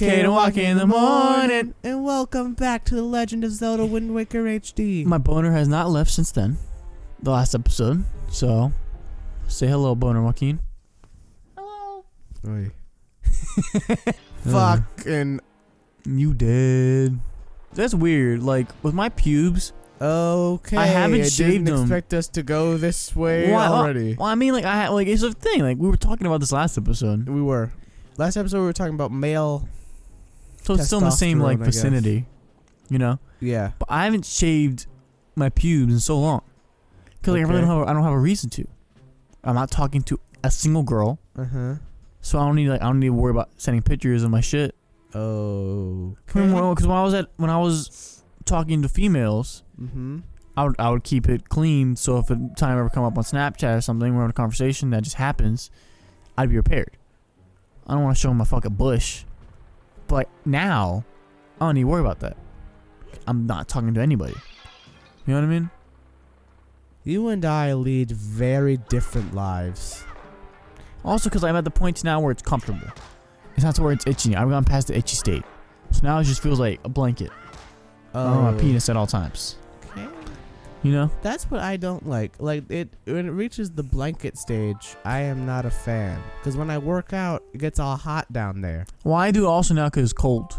Cade and Joaquin in the morning. And welcome back to The Legend of Zelda Wind Waker HD. My boner has not left since then, the last episode. So, say hello, boner Joaquin. Hello. Fucking. You dead. That's weird. Like, with my pubes, Okay. I haven't shaved them. Didn't expect us to go this way already. Well, I mean, like, it's a thing. Like, we were talking about this last episode. We were. Last episode we were talking about male. So it's still in the same, like, vicinity. You know? Yeah. But I haven't shaved my pubes in so long. Because like, I don't have a reason to. I'm not talking to a single girl. So I don't need to worry about sending pictures of my shit. Oh. Because when I was talking to females, I would keep it clean. So if a time ever come up on Snapchat or something, we're having a conversation that just happens, I'd be prepared. I don't want to show them my fucking bush. But now, I don't need to worry about that. I'm not talking to anybody. You know what I mean? You and I lead very different lives. Also, because I'm at the point now where it's comfortable. It's not to where it's itchy. I've gone past the itchy state. So now it just feels like a blanket on my penis at all times. Okay. You know? That's what I don't like. Like, when it reaches the blanket stage, I am not a fan. Because when I work out, it gets all hot down there. Well, I do it also now because it's cold.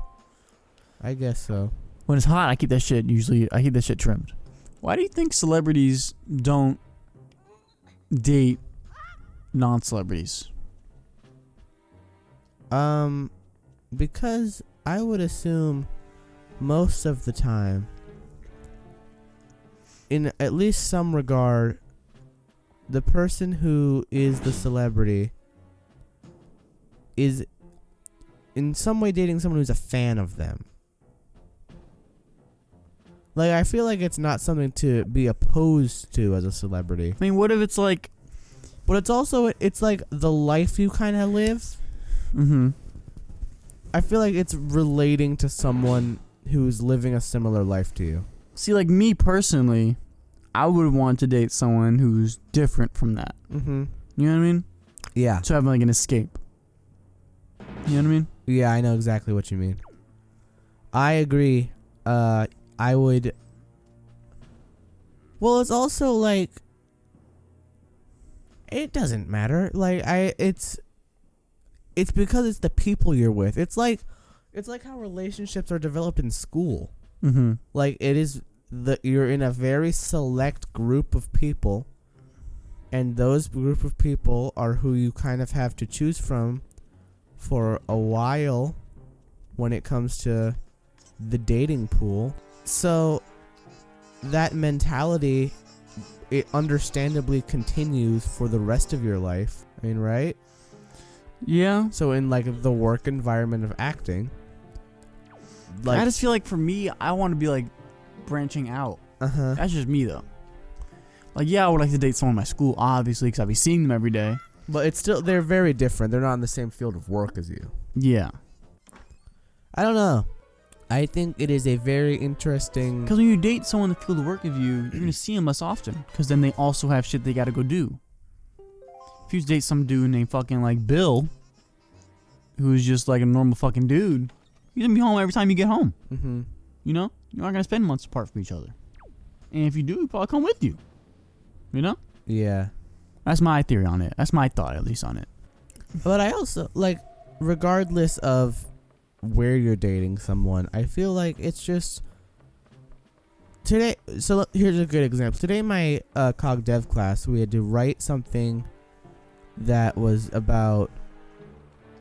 I guess so. When it's hot, I keep that shit trimmed. Why do you think celebrities don't date non-celebrities? Because I would assume most of the time, in at least some regard, the person who is the celebrity is in some way dating someone who's a fan of them. Like, I feel like it's not something to be opposed to as a celebrity. I mean, what if it's like... But it's like the life you kind of live. I feel like it's relating to someone who's living a similar life to you. See, like me personally, I would want to date someone who's different from that. You know what I mean? Yeah. To have like an escape. You know what I mean? Yeah, I know exactly what you mean. I agree. I would... Well, it's also like... It doesn't matter. Like, it's because it's the people you're with. It's like how relationships are developed in school. Like, it is you're in a very select group of people, and those group of people are who you kind of have to choose from for a while when it comes to the dating pool. So that mentality, it understandably continues for the rest of your life. I mean, right? Yeah. So in like the work environment of acting, like, I just feel like for me, I want to be like branching out. That's just me though. Like, yeah, I would like to date someone in my school, obviously, because I'd be seeing them every day. But it's still, they're very different. They're not in the same field of work as you. Yeah. I don't know. I think it is a very interesting... Because when you date someone in the field of work of you, you're going to see them less often. Because then they also have shit they got to go do. If you date some dude named fucking like Bill, who's just like a normal fucking dude, you're going to be home every time you get home. You know? You're not going to spend months apart from each other. And if you do, he'll probably come with you. You know? Yeah. That's my theory on it. That's my thought, at least, on it. But I also, like, regardless of where you're dating someone, I feel like it's just... Today, so here's a good example. Today in my Cog Dev class, we had to write something that was about...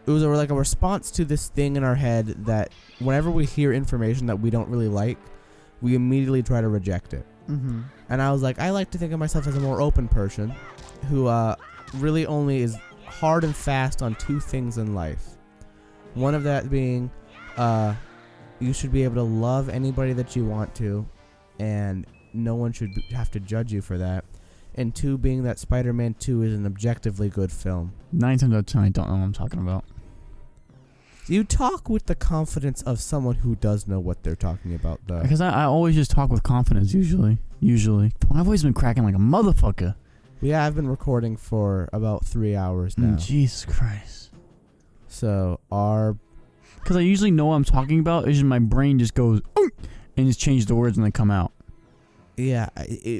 It was like a response to this thing in our head that whenever we hear information that we don't really like, we immediately try to reject it. And I was like, I like to think of myself as a more open person who really only is hard and fast on two things in life. One of that being you should be able to love anybody that you want to, and no one should have to judge you for that. And two being that Spider-Man 2 is an objectively good film. 9 times out of 10, I don't know what I'm talking about. You talk with the confidence of someone who does know what they're talking about, though. Because I always just talk with confidence, usually. I've always been cracking like a motherfucker. Yeah, I've been recording for about 3 hours now. Jesus Christ. So our Because I usually know what I'm talking about. It's just my brain just goes, and just changes the words when they come out. Yeah,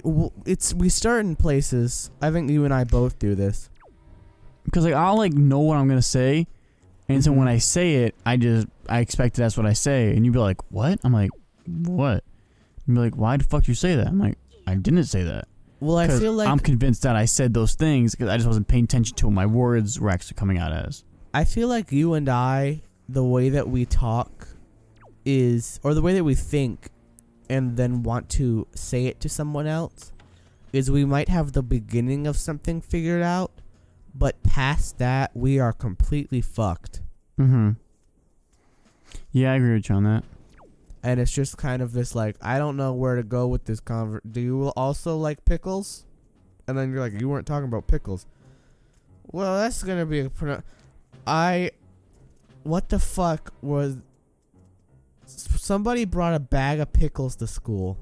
we start in places. I think you and I both do this. Because like I'll like know what I'm gonna say, and so when I say it, I expect that's what I say, and you'd be like, "What?" I'm like, "What?" You'd be like, "Why the fuck you say that?" I'm like, "I didn't say that." Well, I feel like I'm convinced that I said those things because I just wasn't paying attention to what my words were actually coming out as. I feel like you and I, the way that we talk or the way that we think and then want to say it to someone else is we might have the beginning of something figured out, but past that, we are completely fucked. Mm-hmm. Yeah, I agree with you on that. And it's just kind of this like, I don't know where to go with this do you also like pickles? And then you're like, you weren't talking about pickles. Well, that's gonna be what the fuck was... Somebody brought a bag of pickles to school.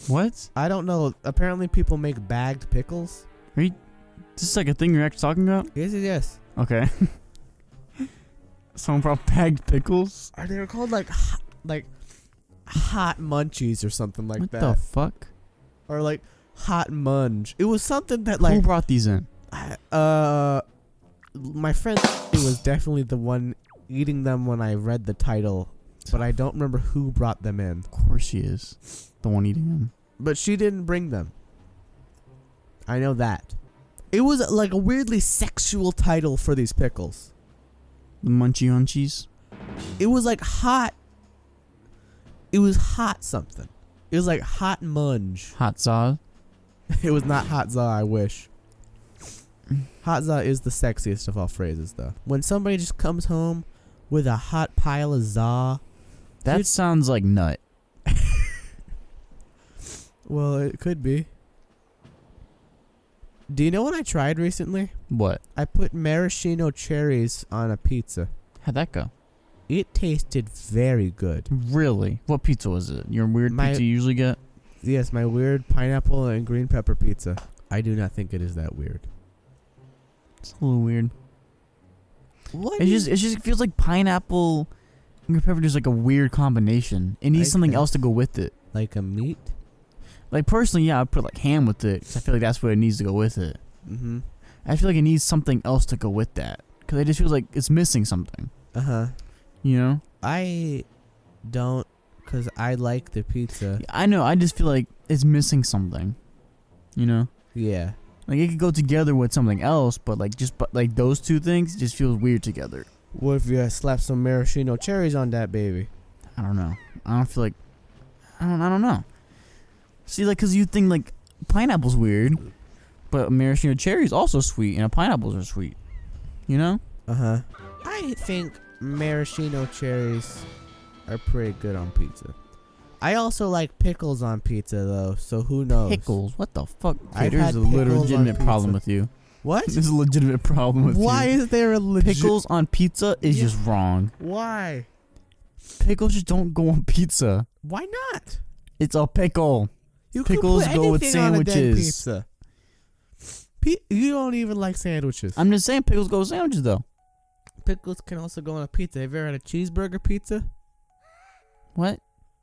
What? I don't know. Apparently people make bagged pickles. Is this like a thing you're actually talking about? Yes. Okay. Someone brought bagged pickles? They were called like hot munchies or something like that. What the fuck? Or like hot munch. It was something that like... Who brought these in? My friend was definitely the one eating them when I read the title, but I don't remember who brought them in. Of course she is. The one eating them. But she didn't bring them. I know that. It was like a weirdly sexual title for these pickles. The Munchie Munchies? It was like hot. It was hot something. It was like hot munch. Hot sauce? It was not hot za, I wish. Hot za is the sexiest of all phrases, though. When somebody just comes home with a hot pile of za. That sounds like nut. Well, it could be. Do you know what I tried recently? What? I put maraschino cherries on a pizza. How'd that go? It tasted very good. Really? What pizza was it? Your weird pizza you usually get? Yes, my weird pineapple and green pepper pizza. I do not think it is that weird. It's a little weird. What? It just feels like pineapple and green pepper is like a weird combination. It needs something else to go with it. Like a meat? Like personally, yeah, I'd put like ham with it because I feel like that's what it needs to go with it. Mm-hmm. I feel like it needs something else to go with that because it just feels like it's missing something. Uh-huh. You know? I don't, because I like the pizza. I know. I just feel like it's missing something. You know? Yeah. Like it could go together with something else, but like those two things just feels weird together. What if you slap some maraschino cherries on that baby? I don't know. I don't feel like. I don't know. See, like, cause you think like pineapple's weird, but maraschino cherry's also sweet, and pineapples are sweet. You know? Uh-huh. I think maraschino cherries are pretty good on pizza. I also like pickles on pizza, though, so who knows? Pickles? What the fuck? I've There's had a pickles legitimate on problem pizza. with you. What? There's a legitimate problem with you. Why is there a Pickles on pizza is just wrong. Why? Pickles just don't go on pizza. Why not? It's a pickle. You Pickles could put go with anything on a damn sandwiches. pizza. You don't even like sandwiches. I'm just saying pickles go with sandwiches, though. Pickles can also go on a pizza. Have you ever had a cheeseburger pizza? What?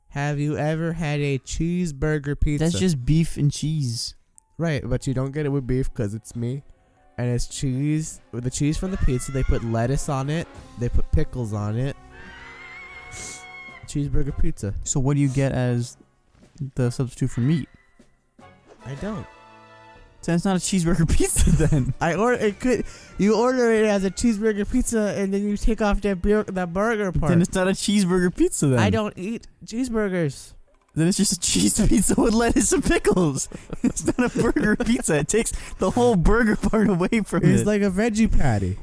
Have you ever had a cheeseburger pizza? That's just beef and cheese. Right, but you don't get it with beef because it's me. And it's cheese. With the cheese from the pizza, they put lettuce on it. They put pickles on it. Cheeseburger pizza. So what do you get as the substitute for meat? I don't. So it's not a cheeseburger pizza then. You order it as a cheeseburger pizza and then you take off that burger part. Then it's not a cheeseburger pizza then. I don't eat cheeseburgers. Then it's just a cheese pizza with lettuce and pickles. It's not a burger pizza. It takes the whole burger part away from it. It's like a veggie patty.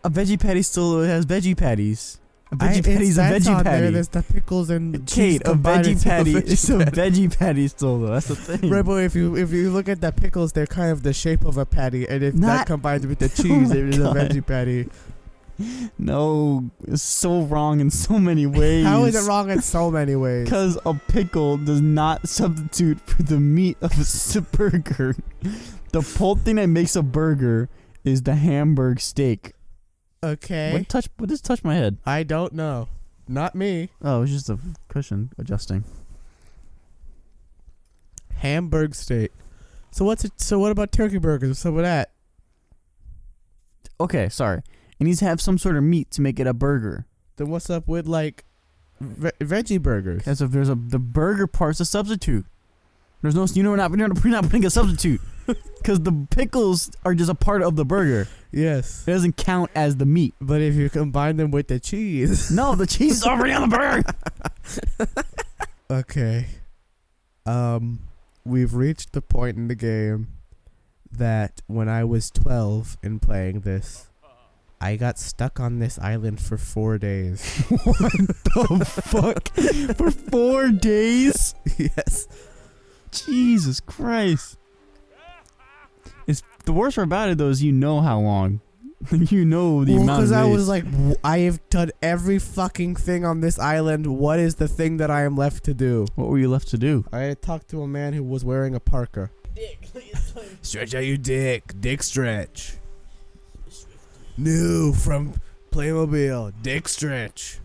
A veggie patty still has veggie patties. A veggie patty's a veggie patty. There's the pickles and cheese Cade, a veggie patty. It's a veggie patty still though. That's the thing. Right, but if you look at the pickles, they're kind of the shape of a patty, and if that combines with the cheese, it is a veggie patty. No, it's so wrong in so many ways. How is it wrong in so many ways? Because a pickle does not substitute for the meat of a burger. The whole thing that makes a burger is the hamburg steak. Okay. What does touch my head? I don't know. Not me. Oh, it was just a cushion adjusting. Hamburg steak. So what about turkey burgers? What's up with that? Okay, sorry. It needs to have some sort of meat to make it a burger. Then what's up with like veggie burgers? As if the burger part's a substitute. There's no, we're not putting a substitute because the pickles are just a part of the burger. Yes. It doesn't count as the meat. But if you combine them with the cheese. No, the cheese is already on the burger. Okay. We've reached the point in the game that when I was 12 and playing this, I got stuck on this island for 4 days. What the fuck? For 4 days? Yes. Jesus Christ. It's the worst part about it though is you know how long. You know the amount of days. Because I was like, I have done every fucking thing on this island. What is the thing that I am left to do? What were you left to do? I had talked to a man who was wearing a parka. Stretch out your dick. Dick stretch. New from Playmobil. Dick stretch.